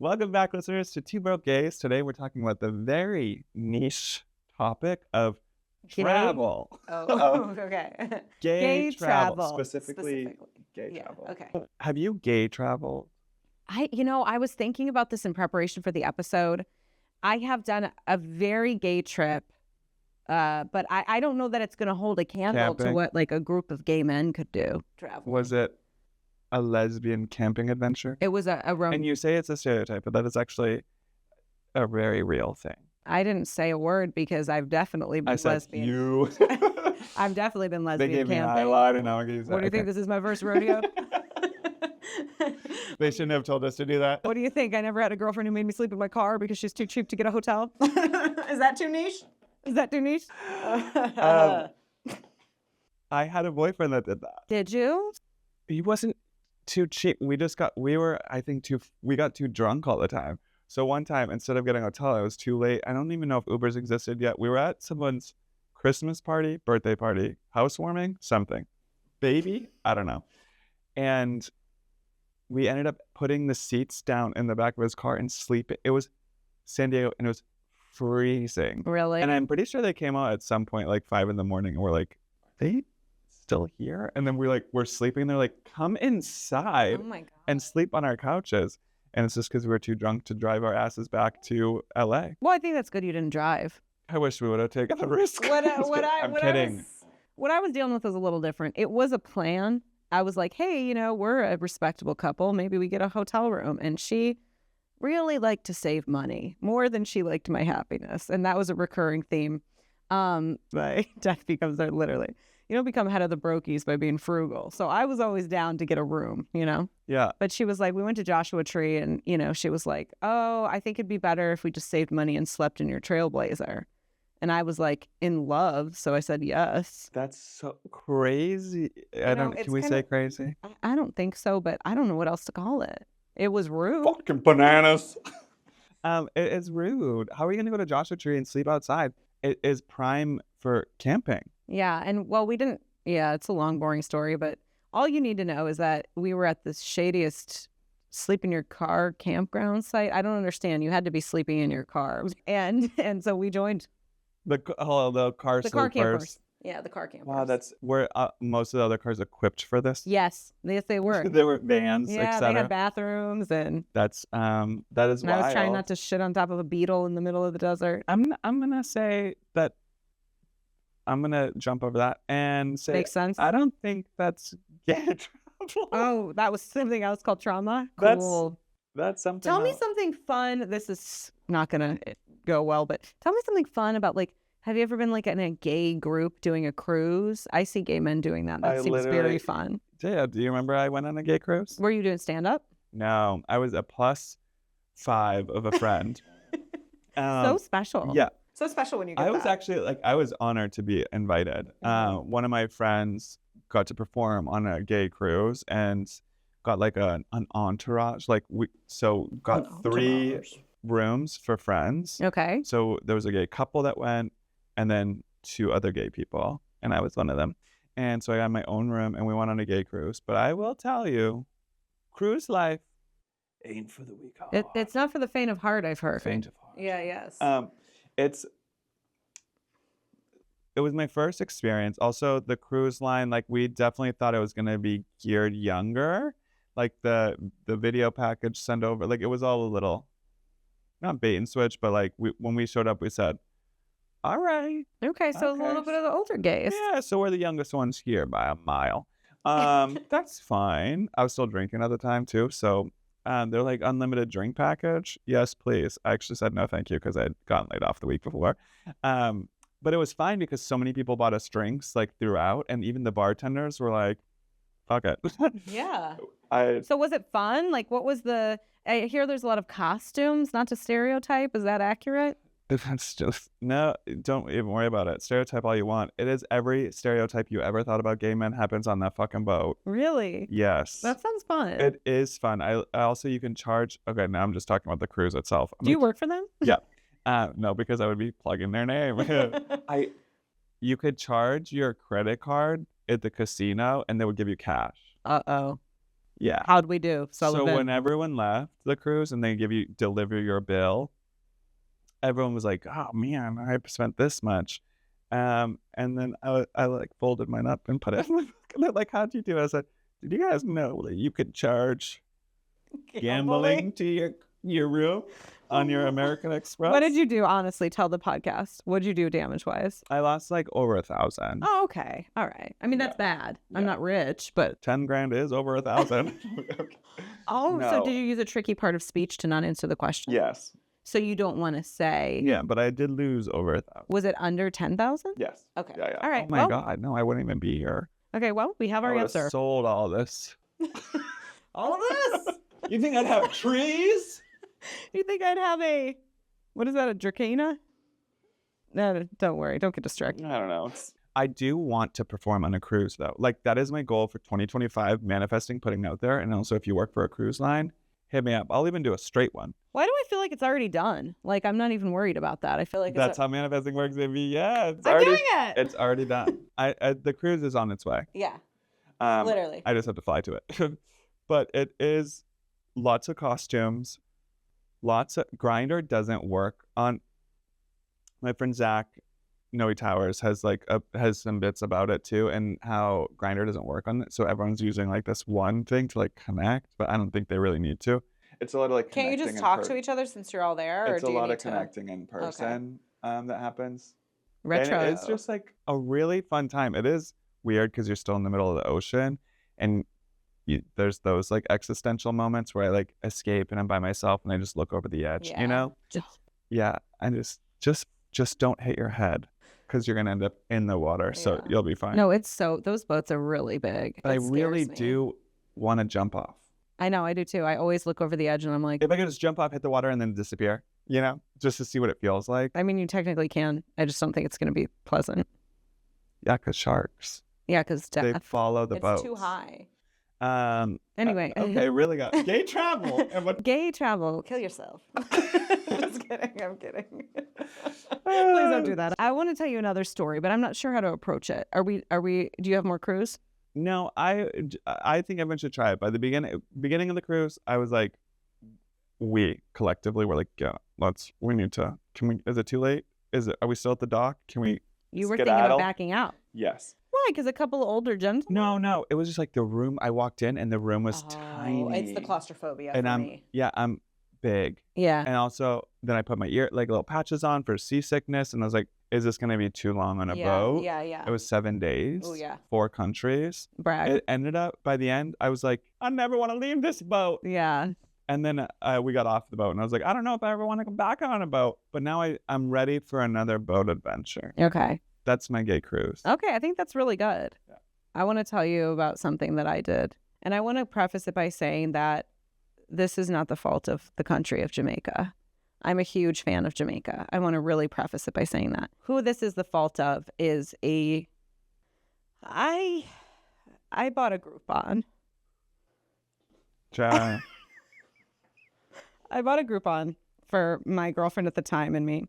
Welcome back, listeners, to Two Broke Gays. Today we're talking about the very niche topic of travel. Okay. Gay travel. Specifically gay Yeah, travel. okay. Have you gay traveled? I was thinking about this in preparation for the episode. I have done a very gay trip, but I don't know that it's going to hold a candle to what like a group of gay men could do. Travel. Was it a lesbian camping adventure? It was a And you say it's a stereotype, but that is actually a very real thing. I didn't say a word because I've definitely been lesbian. You. I've definitely been lesbian They gave me a camping. highlight and now I'm going to What do you think? This is my first rodeo? They shouldn't have told us to do that. What do you think? I never had a girlfriend who made me sleep in my car because she's too cheap to get a hotel. Is that too niche? I had a boyfriend that did that. Did you? He wasn't too cheap. We got too drunk all the time. So one time, instead of getting a hotel, it was too late. I don't even know if Ubers existed yet. We were at someone's Christmas party, birthday party, housewarming, something. Baby? I don't know. And we ended up putting the seats down in the back of his car and sleeping. It was San Diego and it was freezing. Really? And I'm pretty sure they came out at some point, like 5 a.m. and we're like, are they still here? And then we're sleeping. They're like, come inside and sleep on our couches. And it's just because we were too drunk to drive our asses back to LA. Well, I think that's good you didn't drive. I wish we would have taken the risk. I'm kidding. What I was dealing with was a little different. It was a plan. I was like, hey, we're a respectable couple. Maybe we get a hotel room. And she really liked to save money more than she liked my happiness. And that was a recurring theme. Death becomes literally. You don't become head of the Brokies by being frugal. So I was always down to get a room, Yeah. But she was like, we went to Joshua Tree and, she was like, oh, I think it'd be better if we just saved money and slept in your Trailblazer. And I was like in love. So I said yes. That's so crazy. Can we say crazy? I don't think so, but I don't know what else to call it. It was rude. Fucking bananas. It is rude. How are you going to go to Joshua Tree and sleep outside? It is prime for camping. Yeah. And it's a long, boring story, but all you need to know is that we were at the shadiest sleep in your car campground site. I don't understand. You had to be sleeping in your car. And so we joined the car campers. Yeah, the car campers. Wow, that's where most of the other cars equipped for this. Yes, they were. They were vans, yeah, etc. They had bathrooms and. That is and wild. I was trying not to shit on top of a beetle in the middle of the desert. I'm gonna say that. I'm gonna jump over that and say makes sense. I don't think that's gay travel. Oh, that was something else called trauma. Cool. That's something. Tell me something fun. This is not gonna go well, but tell me something fun about have you ever been in a gay group doing a cruise? I see gay men doing that. That seems very fun. Yeah. Do you remember I went on a gay cruise? Were you doing stand-up? No, I was a +5 of a friend. So special. Yeah. So special when you get was actually I was honored to be invited. One of my friends got to perform on a gay cruise and got an entourage. Got 3 rooms for friends. Okay. So there was a gay couple that went and then 2 other gay people. And I was one of them. And so I got my own room and we went on a gay cruise. But I will tell you, cruise life ain't for the weak heart. It's not for the faint of heart, I've heard. Faint of heart. Yeah, yes. It was my first experience. Also, the cruise line, we definitely thought it was going to be geared younger. The video package sent over, it was all a little, not bait and switch, but when we showed up, we said, all right. Okay, so a little bit of the older gays. Yeah, so we're the youngest ones here by a mile. That's fine. I was still drinking at the time too, so they're unlimited drink package. Yes, please. I actually said no, thank you, because I had gotten laid off the week before. But it was fine because so many people bought us drinks throughout, and even the bartenders were like, fuck it. Yeah. So was it fun? What was I hear there's a lot of costumes, not to stereotype. Is that accurate? That's just, no, don't even worry about it. Stereotype all you want. It is every stereotype you ever thought about gay men happens on that fucking boat. Really? Yes. That sounds fun. It is fun. I also, you can charge, okay, now I'm just talking about the cruise itself. Do you work for them? Yeah. No, because I would be plugging their name. You could charge your credit card at the casino and they would give you cash. Uh-oh. Yeah. How'd we do, Sullivan? So when everyone left the cruise and they deliver your bill, everyone was like, "Oh man, I spent this much," and then I like folded mine up and put it in my book. And they're like, "How'd you do?" I said, "Did you guys know that you could charge gambling to your room on your American Express?" What did you do? Honestly, tell the podcast. What did you do damage wise? I lost like over 1,000. Oh, okay. All right. I mean, that's bad. I'm Yeah. not rich, but 10 grand is over 1,000. oh, so No. did you use a tricky part of speech to not answer the question? Yes. So you don't want to say. Yeah, but I did lose over 1,000. Was it under 10,000? Yes. Okay. Yeah. All right. Oh my God. No, I wouldn't even be here. Okay. Well, we have I our would answer. have sold all this. All of this? You think I'd have trees? You think I'd have what is that, a Dracana? No, don't worry. Don't get distracted. I don't know. I do want to perform on a cruise, though. Like, that is my goal for 2025, manifesting, putting out there. And also, if you work for a cruise line, hit me up. I'll even do a straight one. Why do I feel like it's already done? Like, I'm not even worried about that. I feel like That's how manifesting works, baby. Yeah, it's I'm already doing it. It's already done. The cruise is on its way. Yeah, Um, literally. I just have to fly to it. But it is lots of costumes. Grindr doesn't work on. My friend Zach, Noe Towers, has some bits about it too, and how Grindr doesn't work on it. So everyone's using like this one thing to like connect, but I don't think they really need to. It's a lot of like. Can't you just talk to each other since you're all there? It's or do a you lot need of connecting in person that happens. Retro. And it's just like a really fun time. It is weird because you're still in the middle of the ocean, and there's those like existential moments where I like escape and I'm by myself and I just look over the edge, you know? Yeah, and just don't hit your head because you're gonna end up in the water, so you'll be fine. No, those boats are really big. But I really do want to jump off. I know, I do too. I always look over the edge and I'm like, if I could just jump off, hit the water, and then disappear, you know, just to see what it feels like. I mean, you technically can. I just don't think it's gonna be pleasant. Yeah, because sharks. Yeah, because they follow the boat. It's too high. Anyway. Okay, really got gay travel. Gay travel. Kill yourself. Just kidding. I'm kidding. Please don't do that. I want to tell you another story, but I'm not sure how to approach it. Are we? Do you have more cruise? No, I think everyone should try it. By the beginning of the cruise, I was like, we collectively were like, yeah, is it too late? Are we still at the dock? Can we You were thinking about backing out. Yes. Why? Because a couple of older gentlemen? No. It was just like the room. I walked in and the room was tiny. It's the claustrophobia and for me. I'm big. Yeah. And also, then I put my little patches on for seasickness, and I was like, is this going to be too long on a boat? Yeah. It was 7 days. Oh, yeah. 4 countries. Brag. It ended up, by the end, I was like, I never want to leave this boat. Yeah. And then we got off the boat, and I was like, I don't know if I ever want to come back on a boat. But now I'm ready for another boat adventure. Okay. That's my gay cruise. Okay, I think that's really good. Yeah. I want to tell you about something that I did. And I want to preface it by saying that this is not the fault of the country of Jamaica. I'm a huge fan of Jamaica. I want to really preface it by saying that. Who this is the fault of is I bought a Groupon. Jenna. I bought a Groupon for my girlfriend at the time and me.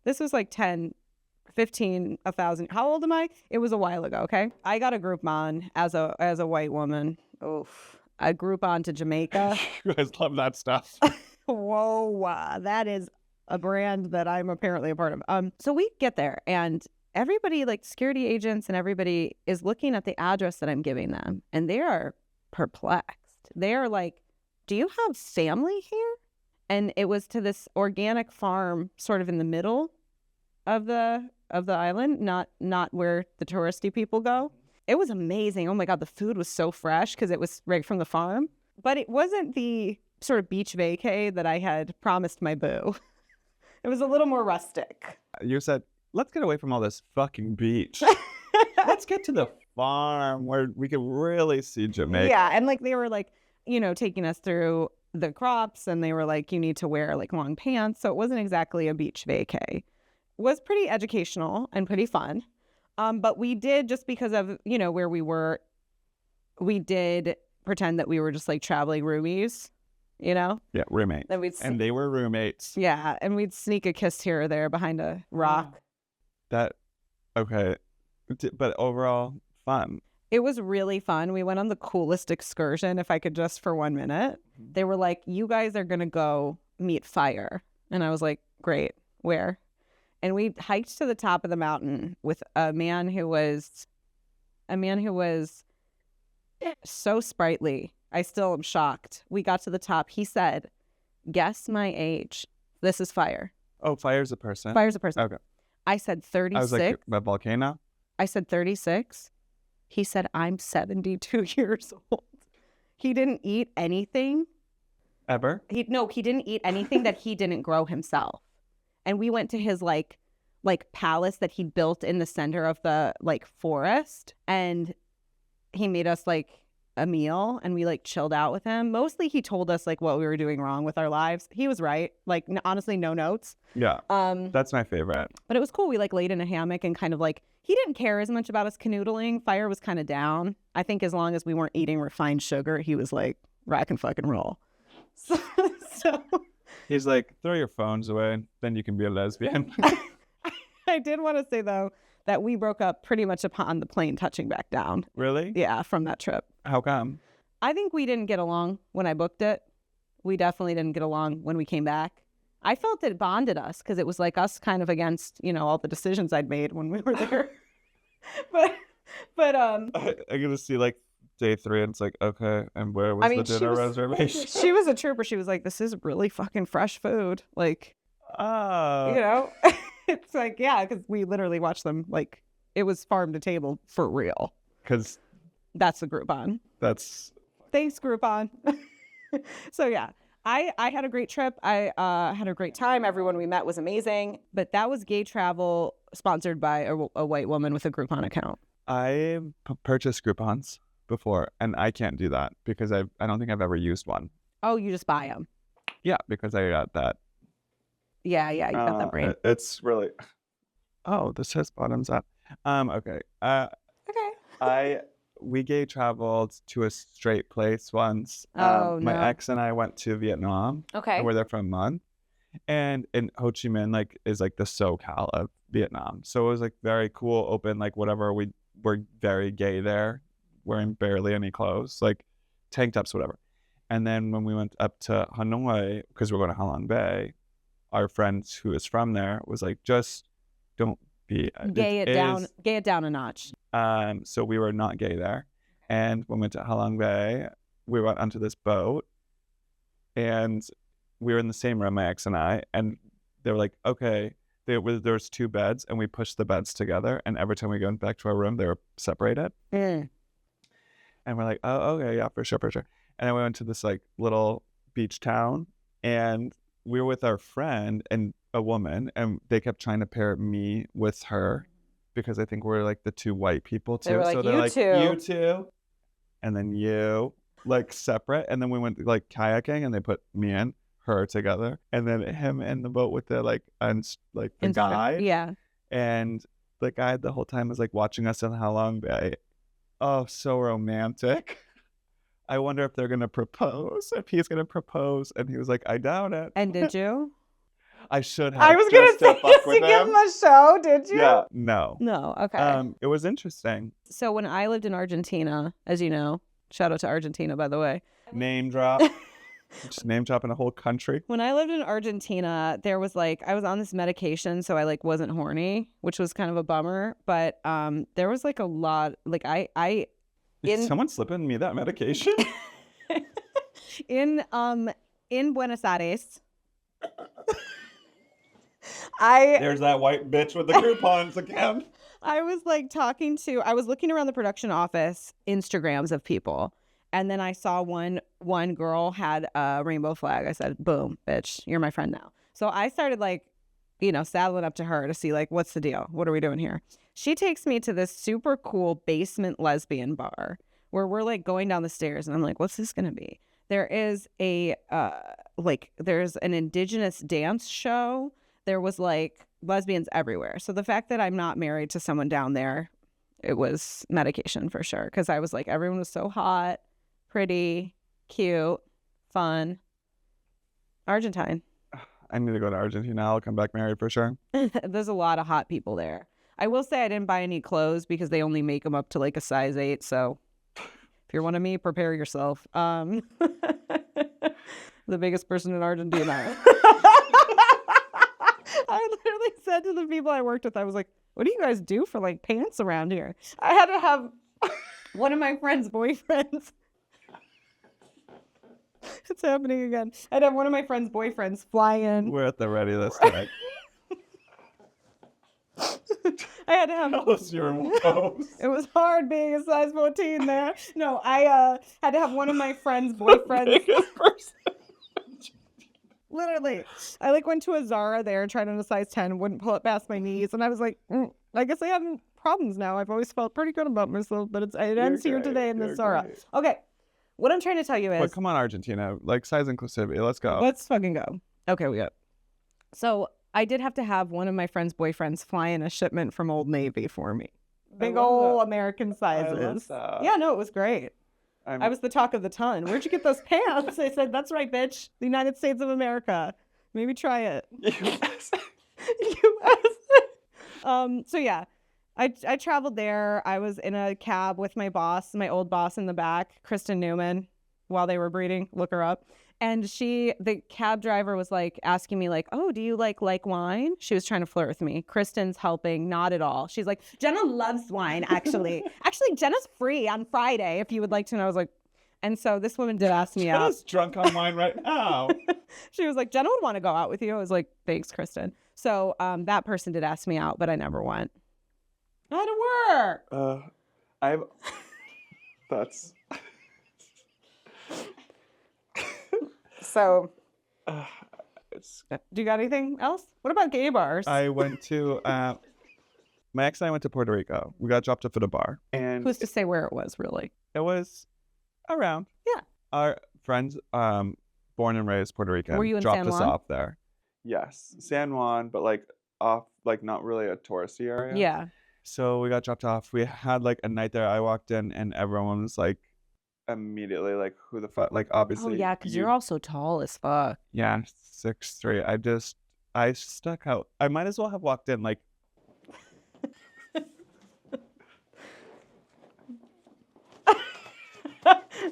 This was like 10, 15, 1,000. How old am I? It was a while ago, okay? I got a Groupon as a white woman. Oof. A Groupon to Jamaica. You guys love that stuff. Whoa, that is a brand that I'm apparently a part of. So we get there and everybody, like security agents and everybody, is looking at the address that I'm giving them, and they are perplexed. They are like, do you have family here? And it was to this organic farm sort of in the middle of the island, not where the touristy people go. It was amazing. Oh my God, the food was so fresh because it was right from the farm. But it wasn't the sort of beach vacay that I had promised my boo. It was a little more rustic. You said, let's get away from all this fucking beach. Let's get to the farm where we can really see Jamaica. Yeah, and like they were like, taking us through the crops, and they were like, you need to wear like long pants. So it wasn't exactly a beach vacay. It was pretty educational and pretty fun. But we did, just because of, where we were, we did pretend that we were just like traveling roomies, Yeah, roommates. And they were roommates. Yeah, and we'd sneak a kiss here or there behind a rock. Okay. But overall, fun. It was really fun. We went on the coolest excursion, if I could just for 1 minute. They were like, you guys are going to go meet fire. And I was like, great. Where? And we hiked to the top of the mountain with a man who was so sprightly. I still am shocked. We got to the top. He said, guess my age. This is fire. Oh, fire's a person. Fire's a person. Okay. I said 36. I was like, a volcano? I said 36. He said, I'm 72 years old. He didn't eat anything. Ever? He didn't eat anything that he didn't grow himself. And we went to his like palace that he built in the center of the like forest, and he made us like a meal, and we like chilled out with him. Mostly he told us like what we were doing wrong with our lives. He was right. Like honestly, no notes. Yeah. That's my favorite. But it was cool. We like laid in a hammock and kind of like, he didn't care as much about us canoodling. Fire was kind of down. I think as long as we weren't eating refined sugar, he was like rock and fucking roll. So He's like, throw your phones away, then you can be a lesbian. I did want to say though that we broke up pretty much upon the plane touching back down. Really? Yeah, from that trip. How come? I think we didn't get along when I booked it. We definitely didn't get along when we came back. I felt it bonded us because it was like us kind of against, all the decisions I'd made when we were there. but I'm gonna see like day 3 and it's like, okay, and where was the dinner reservation? She was a trooper. She was like, this is really fucking fresh food. Like, oh. It's like, yeah, because we literally watched them like it was farm to table for real. Because that's the Groupon. Thanks, Groupon. So yeah, I had a great trip. I had a great time. Everyone we met was amazing. But that was gay travel sponsored by a white woman with a Groupon account. I purchased Groupons before, and I can't do that because I don't think I've ever used one. Oh, you just buy them? Yeah, because I got that. Yeah, you got that brain. It's really. Oh, this says bottoms up. Okay. Okay. We gay traveled to a straight place once. My ex and I went to Vietnam. Okay. And we're there for a month. And in Ho Chi Minh, is the SoCal of Vietnam. So it was very cool, open, whatever. We were very gay there, wearing barely any clothes, tank tops, whatever. And then when we went up to Hanoi, because we're going to Ha Long Bay, our friend who is from there was like, just don't be gay it down a notch. So we were not gay there. And when we went to Ha Long Bay, we went onto this boat and we were in the same room, my ex and I, and they were like, okay, there was 2 beds and we pushed the beds together, and every time we went back to our room, they were separated. And we're like, oh, okay, yeah, for sure. And then we went to this little beach town, and we were with our friend and a woman, and they kept trying to pair me with her because I think we're the 2 white people too. They were like, so they're you you two, and then you separate. And then we went kayaking, and they put me and her together, and then him in the boat with the the guide. Yeah. And the guide the whole time was watching us in Ha Long Bay. Oh, so romantic. I wonder if they're going to propose, if he's going to propose. And he was like, I doubt it. And did you? I should have. I was going to say, just to give him a show, did you? Yeah. No. No. Okay. It was interesting. So when I lived in Argentina, as you know, shout out to Argentina, by the way. Name drop. Just name dropping a whole country. When I lived in Argentina, there was I was on this medication, so I wasn't horny, which was kind of a bummer. But there was a lot, Did someone slipping me that medication? in Buenos Aires. There's that white bitch with the coupons again. I was I was looking around the production office Instagrams of people, and then I saw one girl had a rainbow flag. I said, boom, bitch, you're my friend now. So I started saddling up to her to see what's the deal? What are we doing here? She takes me to this super cool basement lesbian bar where we're going down the stairs, and I'm like, what's this gonna be? There is a there's an indigenous dance show. There was lesbians everywhere. So the fact that I'm not married to someone down there, it was medication for sure. Because I was everyone was so hot, pretty, cute, fun. Argentine. I need to go to Argentina. I'll come back married for sure. There's a lot of hot people there. I will say I didn't buy any clothes because they only make them up to like a size 8. So if you're one of me, prepare yourself. The biggest person in Argentina. I literally said to the people I worked with, I was like, what do you guys do for like pants around here? I had to have one of my friend's boyfriends. It's happening again. I'd have one of my friend's boyfriends fly in. We're at the ready this time. I had to have. Tell us your woes. It was hard being a size 14 there. No, I had to have one of my friend's boyfriends. Biggest person. Literally, I like went to a Zara there, tried on a size 10, wouldn't pull it past my knees, and I was like, I guess I have problems now. I've always felt pretty good about myself, but it ends here today in the Zara. Great. Okay, what I'm trying to tell you is, But come on, Argentina, like size inclusivity. Let's go. let's fucking go. Okay, we go. So I did have to have one of my friend's boyfriends fly in a shipment from Old Navy for me. Big love old that. American sizes. that. Yeah, no, it was great. I was the talk of the ton. Where'd you get those pants? I said, that's right, bitch. The United States of America. Maybe try it. US. So yeah, I traveled there. I was in a cab with my boss, my old boss in the back, Kristen Newman, while they were breeding. Look her up. And the cab driver was like asking me like, oh, do you like wine? She was trying to flirt with me. Kristen's helping, not at all. She's like, Jenna loves wine, actually. Actually, Jenna's free on Friday if you would like to. And I was like, and so this woman did ask me out. Jenna's drunk on wine right now. She was like, Jenna would want to go out with you. I was like, thanks, Kristen. So that person did ask me out, but I never went. I had to work. That's. So, do you got anything else? What about gay bars? I went to, my ex and I went to Puerto Rico. We got dropped off at a bar. And Who's to say where it was, really? it was around. Yeah. Our friends, born and raised Puerto Rican, Were you in dropped San us Juan? off there. Yes. San Juan, but like off, like not really a touristy area. Yeah. So we got dropped off. We had like a night there. I walked in and everyone was like, immediately like, who the fuck, like obviously Oh yeah, because you're also tall as fuck. yeah, 6'3". I stuck out. I might as well have walked in like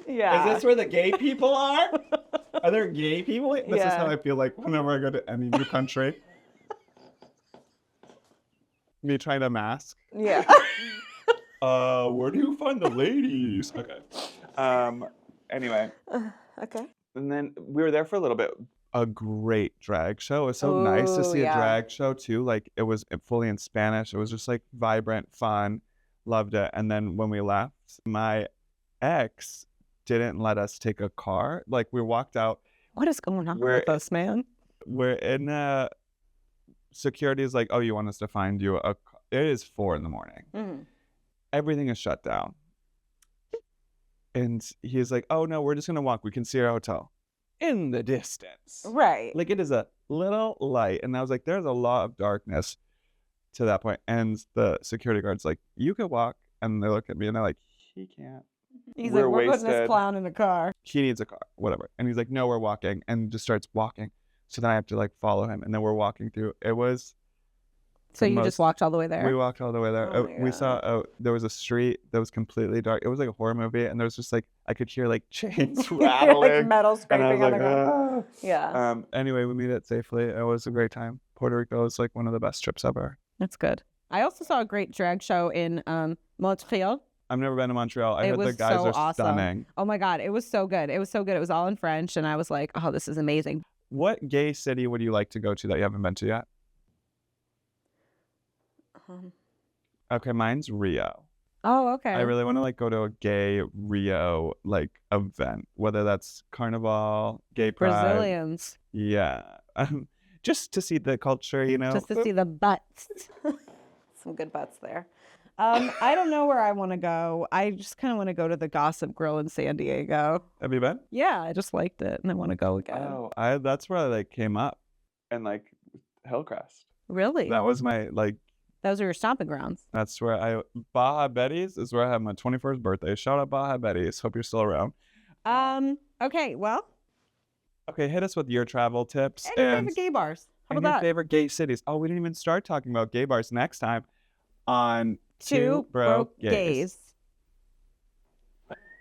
Yeah. Is this where the gay people are? Are there gay people? This is Yeah. how I feel like whenever I go to any new country. Me trying to mask. Yeah. Where do you find the ladies? Okay. Anyway. Okay. And then we were there for a little bit. A great drag show. It was so nice to Ooh, see yeah. a drag show too. Like it was fully in Spanish. It was just like vibrant, fun. Loved it. And then when we left, my ex didn't let us take a car. Like we walked out. What is going on We're- with us, man? We're in security is like, oh, you want us to find you a car. It is 4 a.m. Everything is shut down. And he's like, oh no, we're just gonna walk. We can see our hotel in the distance. Right. Like it is a little light. And I was like, there's a lot of darkness to that point. And the security guard's like, you could walk. And they look at me and they're like, he can't. He's We're like, we're putting this wasted. clown in a car. He needs a car, whatever. And he's like, no, we're walking. And just starts walking. So then I have to like follow him. And then we're walking through. It was. So the you just most- walked all the way there? We walked all the way there. Oh my We saw there was a street that was completely dark. It was like a horror movie, and there was just like I could hear like chains rattling, like metal and I scraping was on like, the ground. ah. Yeah. Anyway, we made it safely. It was a great time. Puerto Rico was like one of the best trips ever. That's good. I also saw a great drag show in Montreal. I've never been to Montreal. I It heard the was guys so are awesome. stunning. Oh my God. It was so good. It was so good. It was all in French. And I was like, oh, this is amazing. What gay city would you like to go to that you haven't been to yet? Okay, mine's Rio. Oh, okay. I really want to like go to a gay Rio like event, whether that's Carnival, gay pride. Brazilians. Yeah. Just to see the culture, you know. Just to see the butts. Some good butts there. I don't know where I want to go. I just kind of want to go to the Gossip Grill in San Diego. Have you been? Yeah, I just liked it and I want to go again. Oh, that's where I like came up, and like Hillcrest. Really? That was my like. Those are your stomping grounds. That's where Baja Betty's is where I had my 21st birthday. Shout out Baja Betty's. Hope you're still around. Okay, well. Okay, hit us with your travel tips And your and favorite gay bars. How and about your that? favorite gay cities. Oh, we didn't even start talking about gay bars next time. on Two broke gays.